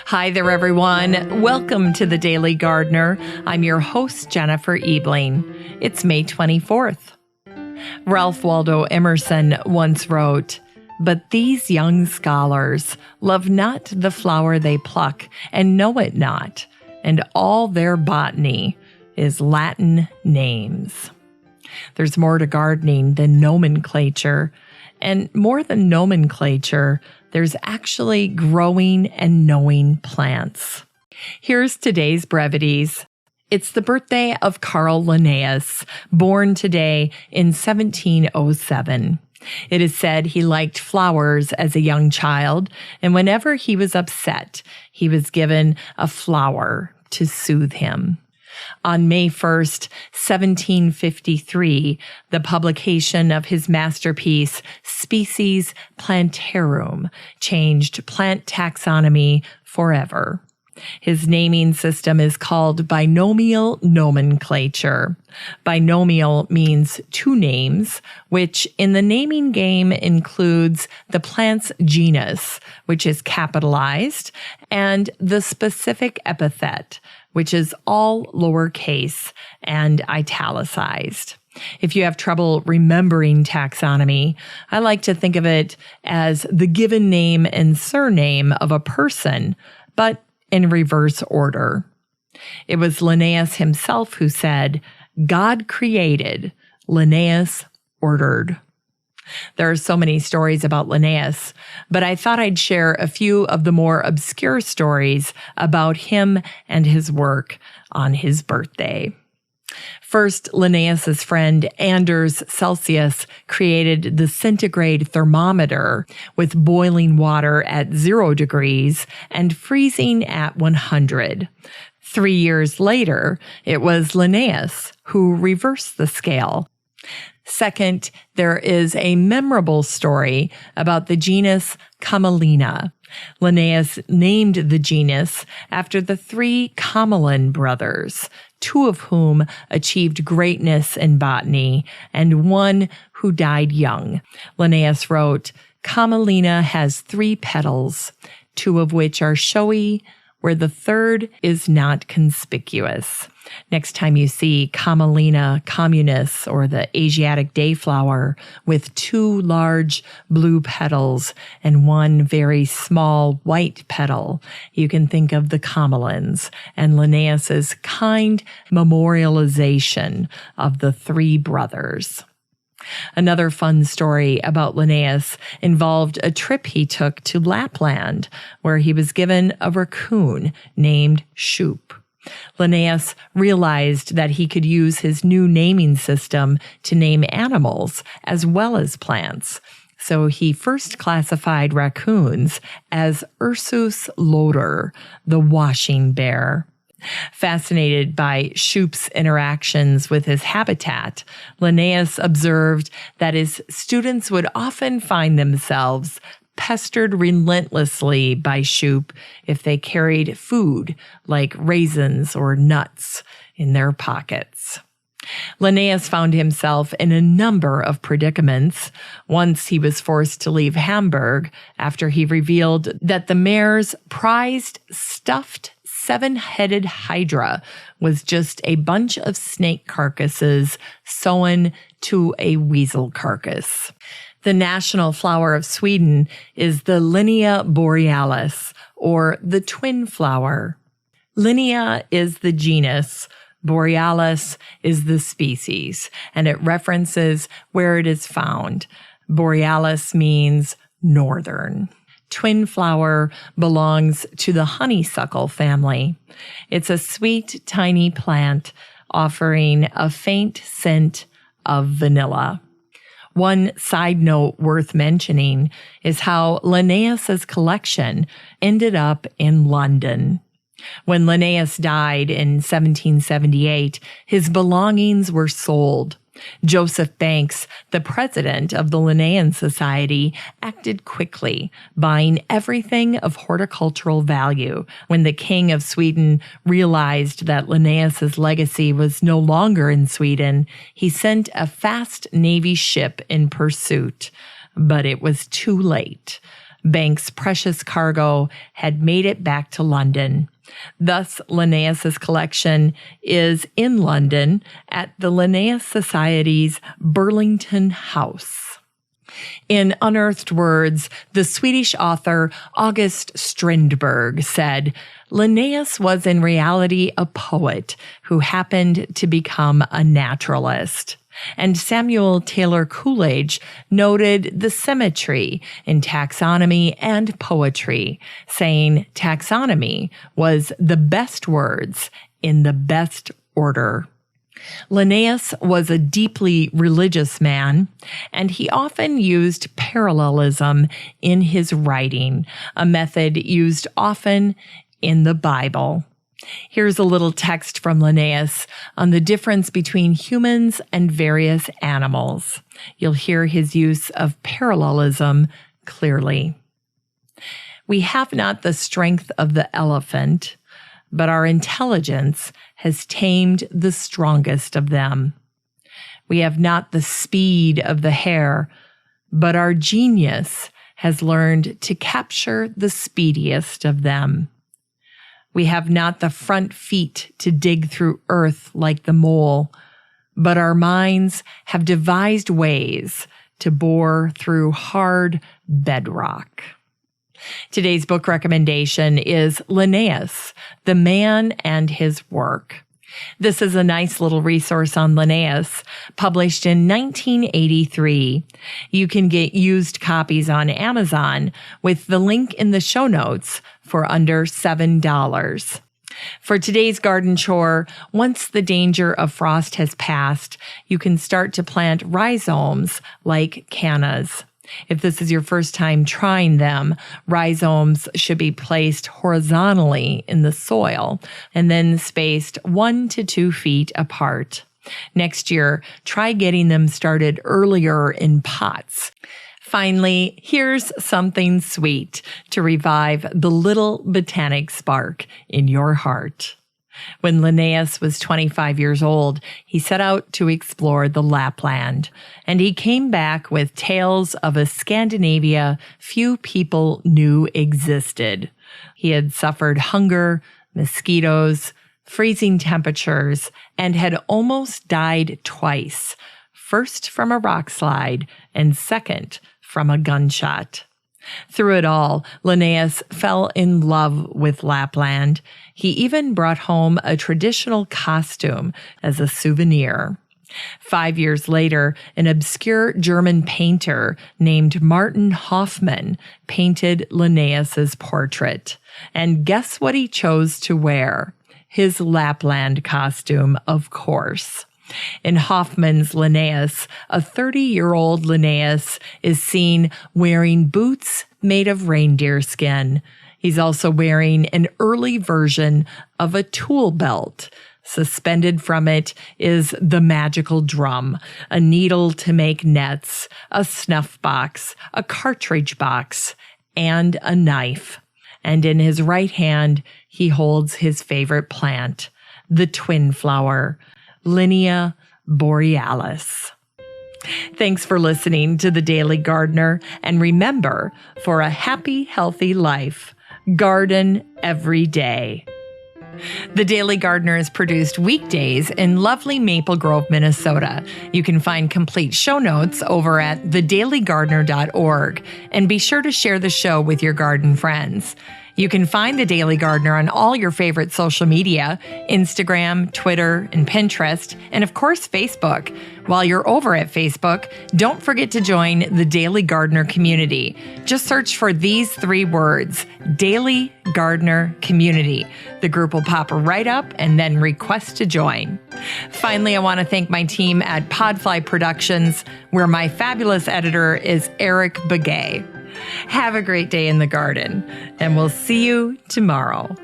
Hi there, everyone. Welcome to The Daily Gardener. I'm your host, Jennifer Ebling. It's May 24th. Ralph Waldo Emerson once wrote, "But these young scholars love not the flower they pluck, and know it not, and all their botany is Latin names." There's more to gardening than nomenclature, and more than nomenclature, there's actually growing and knowing plants. Here's today's brevities. It's the birthday of Carl Linnaeus, born today in 1707. It is said he liked flowers as a young child, and whenever he was upset, he was given a flower to soothe him. On May 1st, 1753, the publication of his masterpiece, Species Plantarumchanged, changed plant taxonomy forever. His naming system is called binomial nomenclature. Binomial means two names, which in the naming game includes the plant's genus, which is capitalized, and the specific epithet, which is all lowercase and italicized. If you have trouble remembering taxonomy, I like to think of it as the given name and surname of a person, but in reverse order. It was Linnaeus himself who said, "God created, Linnaeus ordered." There are so many stories about Linnaeus, but I thought I'd share a few of the more obscure stories about him and his work on his birthday. First, Linnaeus's friend Anders Celsius created the Centigrade thermometer with boiling water at 0 degrees and freezing at 100. 3 years later, it was Linnaeus who reversed the scale. Second, there is a memorable story about the genus Commelina. Linnaeus named the genus after the 3 Commelin brothers, 2 of whom achieved greatness in botany and 1 who died young. Linnaeus wrote, "Commelina has 3 petals, 2 of which are showy, where the 3rd is not conspicuous." Next time you see Commelina communis or the Asiatic Dayflower with 2 large blue petals and 1 very small white petal, you can think of the Commelins and Linnaeus's kind memorialization of the 3 brothers. Another fun story about Linnaeus involved a trip he took to Lapland, where he was given a raccoon named Sjupp. Linnaeus realized that he could use his new naming system to name animals as well as plants. So he first classified raccoons as Ursus loder, the washing bear. Fascinated by Sjupp's interactions with his habitat, Linnaeus observed that his students would often find themselves pestered relentlessly by Sjupp if they carried food like raisins or nuts in their pockets. Linnaeus found himself in a number of predicaments. Once he was forced to leave Hamburg after he revealed that the mayor's prized stuffed 7-headed hydra was just a bunch of snake carcasses sewn to a weasel carcass. The national flower of Sweden is the Linnea Borealis, or the Twinflower. Linn-ee-ah is the genus, Borealis is the species, and it references where it is found. Borealis means northern. Twinflower belongs to the honeysuckle family. It's a sweet, tiny plant offering a faint scent of vanilla. One side note worth mentioning is how Linnaeus's collection ended up in London. When Linnaeus died in 1778, his belongings were sold. Joseph Banks, the president of the Linnean Society, acted quickly, buying everything of horticultural value. When the King of Sweden realized that Linnaeus's legacy was no longer in Sweden, he sent a fast Navy ship in pursuit. But it was too late. Banks' precious cargo had made it back to London. Thus, Linnaeus' collection is in London at the Linnean Society's Burlington House. In Unearthed Words, the Swedish author August Strindberg said, Linnaeus was in reality a poet who happened to become a naturalist. And Samuel Taylor Coleridge noted the symmetry in taxonomy and poetry, saying taxonomy was the best words in the best order. Linnaeus was a deeply religious man, and he often used parallelism in his writing, a method used often in the Bible. Here's a little text from Linnaeus on the difference between humans and various animals. You'll hear his use of parallelism clearly. We have not the strength of the elephant, but our intelligence has tamed the strongest of them. We have not the speed of the hare, but our genius has learned to capture the speediest of them. We have not the front feet to dig through earth like the mole, but our minds have devised ways to bore through hard bedrock. Today's book recommendation is Linnaeus, The Man and His Work. This is a nice little resource on Linnaeus, published in 1983. You can get used copies on Amazon with the link in the show notes for under $7. For today's garden chore, once the danger of frost has passed, you can start to plant rhizomes like cannas. If this is your first time trying them, rhizomes should be placed horizontally in the soil and then spaced 1 to 2 feet apart. Next year, try getting them started earlier in pots. Finally, here's something sweet to revive the little botanic spark in your heart. When Linnaeus was 25 years old, he set out to explore the Lapland, and he came back with tales of a Scandinavia few people knew existed. He had suffered hunger, mosquitoes, freezing temperatures, and had almost died twice, first from a rock slide and second from a gunshot. Through it all, Linnaeus fell in love with Lapland. He even brought home a traditional costume as a souvenir. 5 years later, an obscure German painter named Martin Hoffmann painted Linnaeus's portrait. And guess what he chose to wear? His Lapland costume, of course. In Hoffmann's Linnaeus, a 30-year-old Linnaeus is seen wearing boots made of reindeer skin. He's also wearing an early version of a tool belt. Suspended from it is the magical drum, a needle to make nets, a snuff box, a cartridge box, and a knife. And in his right hand, he holds his favorite plant, the Twinflower, Linn-ee-ah Borealis. Thanks for listening to The Daily Gardener, and remember, for a happy, healthy life, garden every day. The Daily Gardener is produced weekdays in lovely Maple Grove, Minnesota. You can find complete show notes over at thedailygardener.org, and be sure to share the show with your garden friends. You can find The Daily Gardener on all your favorite social media, Instagram, Twitter, and Pinterest, and of course, Facebook. While you're over at Facebook, don't forget to join the Daily Gardener community. Just search for these 3 words, Daily Gardener Community. The group will pop right up, and then request to join. Finally, I want to thank my team at Podfly Productions, where my fabulous editor is Eric Begay. Have a great day in the garden, and we'll see you tomorrow.